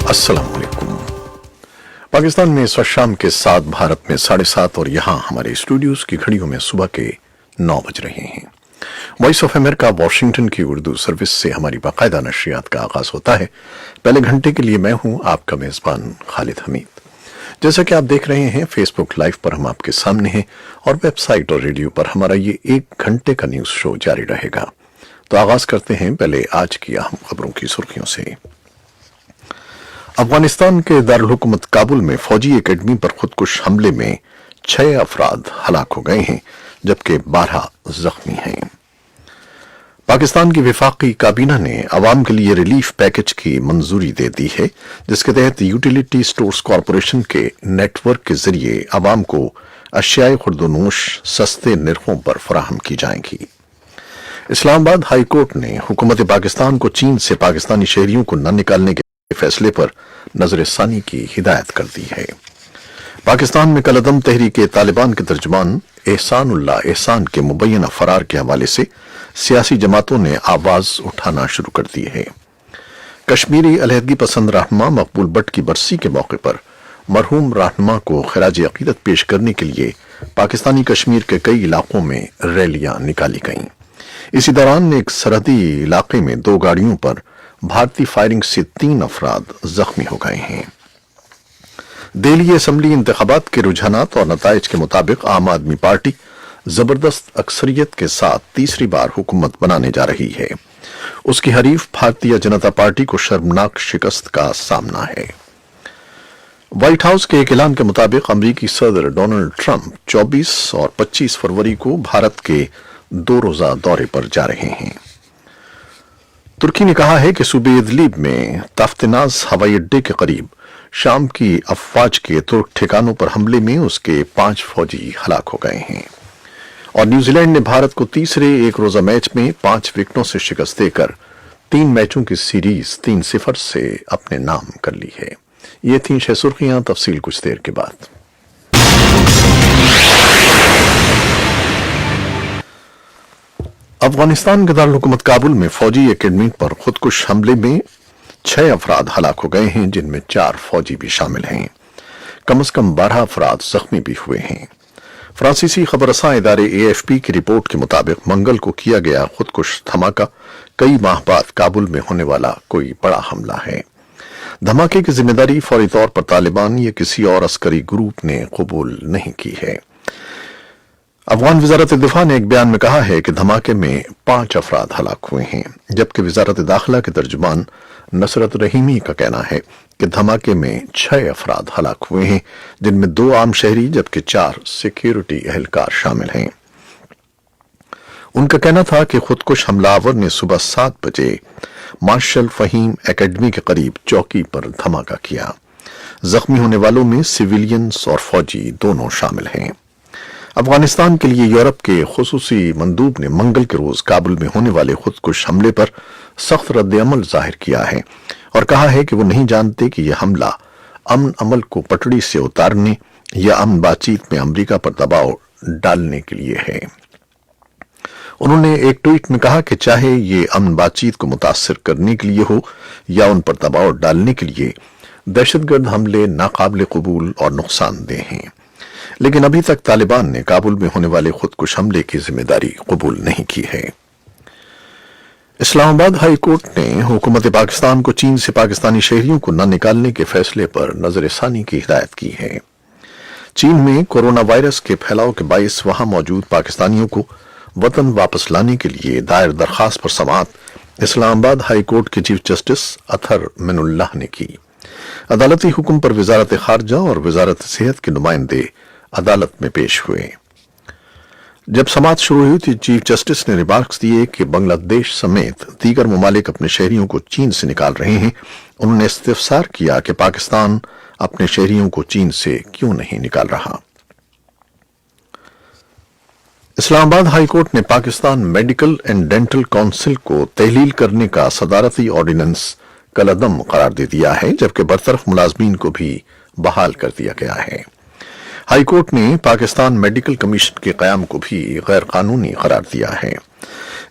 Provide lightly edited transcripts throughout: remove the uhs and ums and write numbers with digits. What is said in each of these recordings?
अस्सलाम वालेकुम। पाकिस्तान में इस वक्त शाम के 7, भारत में 7:30 और यहाँ हमारे स्टूडियोज की घड़ियों में सुबह के 9 बज रहे हैं। वॉइस ऑफ अमेरिका वाशिंगटन की उर्दू सर्विस से हमारी बाकायदा नशरियात का आगाज होता है। पहले घंटे के लिए मैं हूं आपका मेजबान खालिद हमीद। जैसा कि आप देख रहे हैं, फेसबुक लाइव पर हम आपके सामने हैं और वेबसाइट और रेडियो पर हमारा ये 1 घंटे का न्यूज शो जारी रहेगा। तो आगाज करते हैं पहले आज की अहम खबरों की सुर्खियों से। अफगानिस्तान के दारुल हुकूमत काबुल में फौजी एकेडमी पर खुदकुश हमले में 6 अफराद हलाक हो गए हैं, जबकि 12 जख्मी हैं। पाकिस्तान की वफाकी काबीना ने अवाम के लिए रिलीफ पैकेज की मंजूरी दे दी है, जिसके तहत यूटिलिटी स्टोर्स कॉरपोरेशन के नेटवर्क के जरिए अवाम को अशियाए खुर्दोनोश सस्ते निर्खों पर फराहम की जाएंगी। इस्लामाबाद हाई कोर्ट ने हुकूमत पाकिस्तान को चीन से पाकिस्तानी शहरियों को न निकालने के फैसले पर नजरसानी की हिदायत कर दी है। पाकिस्तान में कलअदम तहरीक तालिबान के तर्जुमान एहसानुल्लाह एहसान के मुबैना फरार के हवाले से सियासी जमातों ने आवाज उठाना शुरू कर दी है। कश्मीरी अलहदगी पसंद रहनुमा मकबूल भट्ट की बरसी के मौके पर मरहूम रहनुमा को खिराज अकीदत पेश करने के लिए पाकिस्तानी कश्मीर के कई इलाकों में रैलियां निकाली गईं। इसी दौरान एक सरहदी इलाके में 2 गाड़ियों पर भारतीय फायरिंग से 3 अफराद जख्मी हो गए हैं। दिल्ली असेंबली इंतखाबात के रुझानात और नताइज के मुताबिक आम आदमी पार्टी जबरदस्त अक्सरियत के साथ तीसरी बार हुकूमत बनाने जा रही है। उसकी हरीफ भारतीय जनता पार्टी को शर्मनाक शिकस्त का सामना है। व्हाइट हाउस के एक ऐलान के मुताबिक अमरीकी सदर डोनाल्ड ट्रंप 24 और 25 फरवरी को भारत के 2 रोजा दौरे पर जा रहे हैं। तुर्की ने कहा है कि सूबे इदलिब में ताफ्तनाज हवाई अड्डे के करीब शाम की अफवाज के तुर्क ठिकानों पर हमले में उसके 5 फौजी हलाक हो गए हैं। और न्यूजीलैंड ने भारत को तीसरे एक रोजा मैच में 5 विकेटों से शिकस्त देकर 3 मैचों की सीरीज 3-0 से अपने नाम कर ली है। ये थी 6 सुर्खियां, तफसील कुछ देर के बाद। अफगानिस्तान के दारुल हुकूमत काबुल में फौजी एकेडमी पर खुदकुश हमले में 6 अफराद हलाक हो गए हैं, जिनमें 4 फौजी भी शामिल हैं। कम से कम 12 अफराद जख्मी भी हुए हैं। फ्रांसीसी खबरसां इदारे AFP की रिपोर्ट के मुताबिक मंगल को किया गया खुदकुश धमाका कई माह बाद काबुल में होने वाला कोई बड़ा हमला है। धमाके की जिम्मेदारी फौरी तौर पर तालिबान या किसी और अस्करी ग्रुप ने कबूल नहीं की है। अफगान वजारत दिफा ने एक बयान में कहा है कि धमाके में 5 अफराद हलाक हुए हैं, जबकि वजारत दाखिला के तर्जुमान नसरत रहीमी का कहना है कि धमाके में 6 अफराद हलाक हुए हैं, जिनमें 2 आम शहरी जबकि 4 सिक्योरिटी एहलकार शामिल हैं। उनका कहना था कि खुदकुश हमलावर ने सुबह 7 बजे मार्शल फहीम एकेडमी के करीब चौकी पर धमाका किया। जख्मी होने वालों में सिविलियंस और फौजी दोनों शामिल हैं। अफगानिस्तान के लिए यूरोप के खुसूसी मंदूब ने मंगल के रोज काबुल में होने वाले खुदकुश हमले पर सख्त रद्द-ए-अमल जाहिर किया है और कहा है कि वो नहीं जानते कि यह हमला अमन अमल को पटड़ी से उतारने या अमन बातचीत में अमेरिका पर दबाव डालने के लिए है। उन्होंने एक ट्वीट में कहा कि चाहे ये अमन बातचीत को मुतासर करने के लिए हो या उन पर दबाव डालने के लिए, दहशतगर्द हमले नाकाबिल कबूल और नुकसानदेह हैं। लेकिन अभी तक तालिबान ने काबुल में होने वाले खुदकुश हमले की जिम्मेदारी कबूल नहीं की है। इस्लामाबाद हाई कोर्ट ने हुकूमत पाकिस्तान को चीन से पाकिस्तानी शहरियों को न निकालने के फैसले पर नजरसानी की हिदायत की है। चीन में कोरोना वायरस के फैलाव के बायस वहां मौजूद पाकिस्तानियों को वतन वापस लाने के लिए दायर दरखास्त पर समाअत इस्लामाबाद हाई कोर्ट के चीफ जस्टिस अतहर मिनुल्लाह ने की। अदालती हुक्म पर वजारत खारजा और वजारत सेहत के नुमाइंदे अदालत में पेश हुए। जब समाअत शुरू हुई तो चीफ जस्टिस ने रिमार्क्स दिए कि बांग्लादेश समेत दीगर ममालिक अपने शहरियों को चीन से निकाल रहे हैं। उन्होंने इस्तिफसार किया कि पाकिस्तान अपने शहरियों को चीन से क्यों नहीं निकाल रहा। इस्लामाबाद हाई कोर्ट ने Pakistan medical and dental council को तहलील करने का सदारती ऑर्डिनेंस कलअदम करार दे दिया है, जबकि बरतरफ मुलाजमीन को भी बहाल कर दिया गया है। हाई कोर्ट ने पाकिस्तान मेडिकल कमीशन के क़याम को भी गैर कानूनी करार दिया है।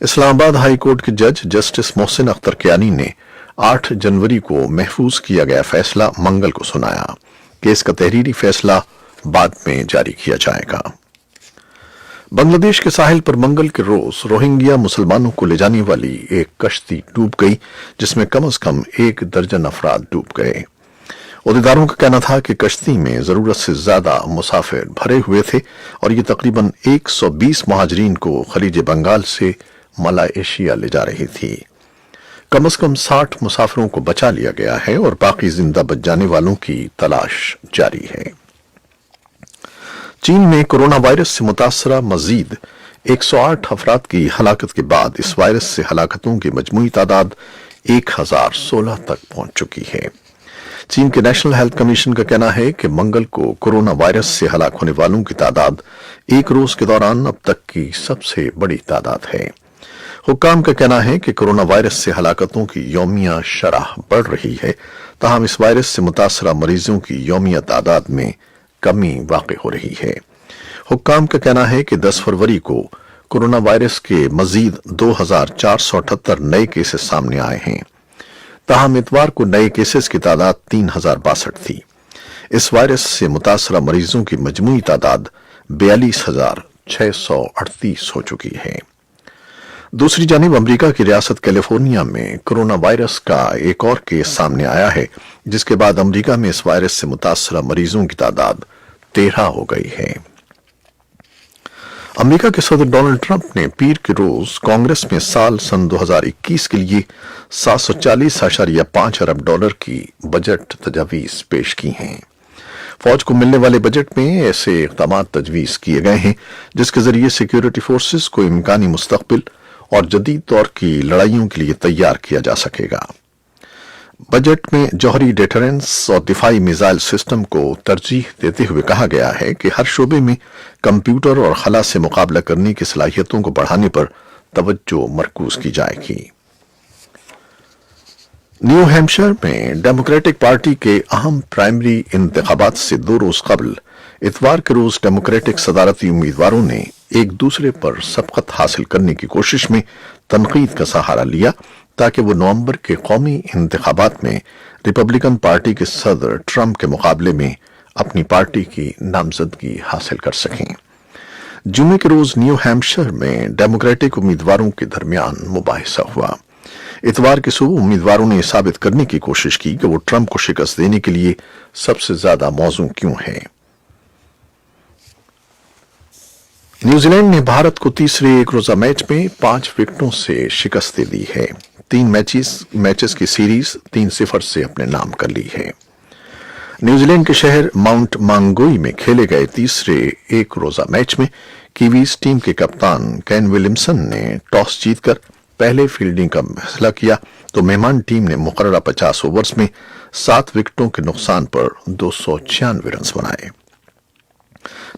इस्लामाबाद हाई कोर्ट के जज जस्टिस मोहसिन अख्तर कियानी ने 8 जनवरी को महफूज किया गया फैसला मंगल को सुनाया। केस का तहरीरी फैसला बाद में जारी किया जाएगा। बांग्लादेश के साहिल पर मंगल के रोज रोहिंग्या मुसलमानों को ले जाने वाली एक कश्ती डूब गई, जिसमें कम से कम 1 दर्जन अफराद डूब गए। ओहदेदारों का कहना था कि कश्ती में जरूरत से ज्यादा मुसाफिर भरे हुए थे और ये तकरीबन 120 महाजरीन को खलीज बंगाल से मलाएशिया ले जा रही थी। कम से कम 60 मुसाफिरों को बचा लिया गया है और बाकी जिंदा बच जाने वालों की तलाश जारी है। चीन में कोरोना वायरस से मुतासरा मजीद 108 अफराद की हलाकत के बाद इस वायरस से हलाकतों की मजमूई तादाद 1016 तक पहुंच चुकी है। चीन के नेशनल हेल्थ कमीशन का कहना है कि मंगल को कोरोना वायरस से हलाक होने वालों की तादाद एक रोज के दौरान अब तक की सबसे बड़ी तादाद है। हुक्काम का कहना है कि कोरोना वायरस से हलाकतों की यौमिया शरह बढ़ रही है, ताहम इस वायरस से मुतासरा मरीजों की यौमिया तादाद में कमी वाक़ हो रही है। हुक्काम का कहना है कि 10 फरवरी को कोरोना वायरस के मजीद 2478 नए केसेस सामने आए हैं, ताहम इतवार को नए केसेस की तादाद 3062 थी। इस वायरस से मुतासरा मरीजों की मजमूई तादाद 42638 हो चुकी है। दूसरी जानिब अमेरिका की रियासत कैलिफोर्निया में कोरोना वायरस का एक और केस सामने आया है, जिसके बाद अमेरिका में इस वायरस से मुतासरा मरीजों की तादाद 13 हो गई है। अमेरिका के सदर डोनाल्ड ट्रंप ने पीर के रोज कांग्रेस में साल सन 2021 के लिए 740.5 अरब डॉलर की बजट तजवीज पेश की हैं। फौज को मिलने वाले बजट में ऐसे इक़दाम तजवीज किए गए हैं जिसके जरिए सिक्योरिटी फोर्सेस को इम्कानी मुस्तकबिल और जदीद दौर की लड़ाइयों के लिए तैयार किया जा सकेगा। बजट में जौहरी डेटरेंस और दिफाई मिसाइल सिस्टम को तरजीह देते हुए कहा गया है कि हर शोबे में कंप्यूटर और खला से मुकाबला करने की सलाहियतों को बढ़ाने पर तवज्जो मरकूज की जाएगी। न्यू हैम्पशायर में डेमोक्रेटिक पार्टी के अहम प्राइमरी इंतखाबात से 2 रोज कबल इतवार के रोज डेमोक्रेटिक सदारती उम्मीदवारों ने एक दूसरे पर सबकत हासिल करने की कोशिश में तनकीद का सहारा लिया ताकि वो नवंबर के कौमी इंतखाबात में रिपब्लिकन पार्टी के सदर ट्रंप के मुकाबले में अपनी पार्टी की नामजदगी हासिल कर सकें। जुमे के रोज न्यू हैम्पशायर में डेमोक्रेटिक उम्मीदवारों के दरमियान मुबाहिसा हुआ। इतवार की सुबह उम्मीदवारों ने साबित करने की कोशिश की कि वो ट्रंप को शिकस्त देने के लिए सबसे ज्यादा मौजू क्यों है। न्यूजीलैंड ने भारत को तीसरे एक रोजा मैच में 5 विकेटों से शिकस्त दे दी है। 3 मैचेस की सीरीज 3-0 से अपने नाम कर ली है। न्यूजीलैंड के शहर माउंट मांगोई में खेले गए तीसरे एक रोजा मैच में कीवीज टीम के कप्तान केन विलियमसन ने टॉस जीतकर पहले फील्डिंग का फैसला किया, तो मेहमान टीम ने मुकर्ररा 50 ओवर्स में 7 विकेटों के नुकसान पर 296 रन बनाए।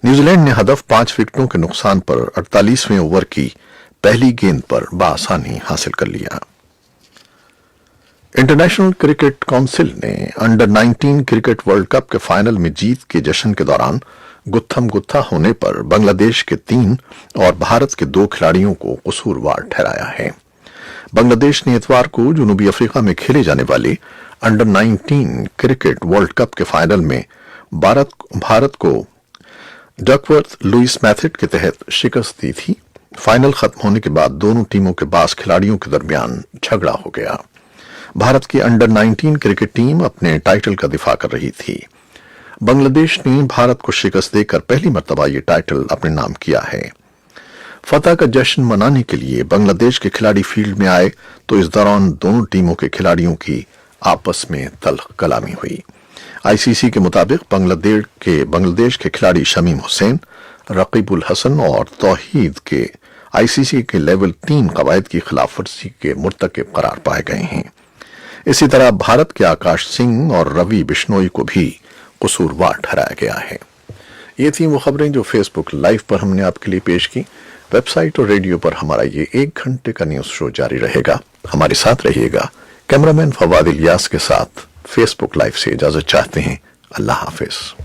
न्यूजीलैंड ने हदफ 5 विकेटों के नुकसान पर 48वें ओवर की पहली गेंद पर बासानी हासिल कर लिया। इंटरनेशनल क्रिकेट काउंसिल ने अंडर 19 क्रिकेट वर्ल्ड कप के फाइनल में जीत के जश्न के दौरान गुत्थम गुत्था होने पर बांग्लादेश के 3 और भारत के 2 खिलाड़ियों को कसूरवार ठहराया है। बांग्लादेश ने इतवार को जनूबी अफ्रीका में खेले जाने वाले अंडर 19 क्रिकेट वर्ल्ड कप के फाइनल में भारत को डकवर्थ लुइस मेथड के तहत शिकस्त दी थी। फाइनल खत्म होने के बाद दोनों टीमों के बास खिलाड़ियों के दरमियान झगड़ा हो गया। भारत की अंडर 19 क्रिकेट टीम अपने टाइटल का दिफा कर रही थी। बांग्लादेश ने भारत को शिकस्त देकर पहली मर्तबा ये टाइटल अपने नाम किया है। फतह का जश्न मनाने के लिए बांग्लादेश के खिलाड़ी फील्ड में आए तो इस दौरान दोनों टीमों के खिलाड़ियों की आपस में तल्ख कलामी हुई। आईसीसी के मुताबिक बांग्लादेश के खिलाड़ी शमीम हुसैन, रकीबुल हसन और तौहीद के आईसीसी के लेवल 3 कवायद की खिलाफवर्जी के मुर्तकिब करार पाए गए हैं। इसी तरह भारत के आकाश सिंह और रवि बिश्नोई को भी कसूरवार ठहराया गया है। ये थी वो खबरें जो फेसबुक लाइव पर हमने आपके लिए पेश की। वेबसाइट और रेडियो पर हमारा ये 1 घंटे का न्यूज शो जारी रहेगा। हमारे साथ रहिएगा। कैमरामैन फवाद इलियास के साथ फेसबुक लाइव से इजाजत चाहते हैं। अल्लाह हाफिज।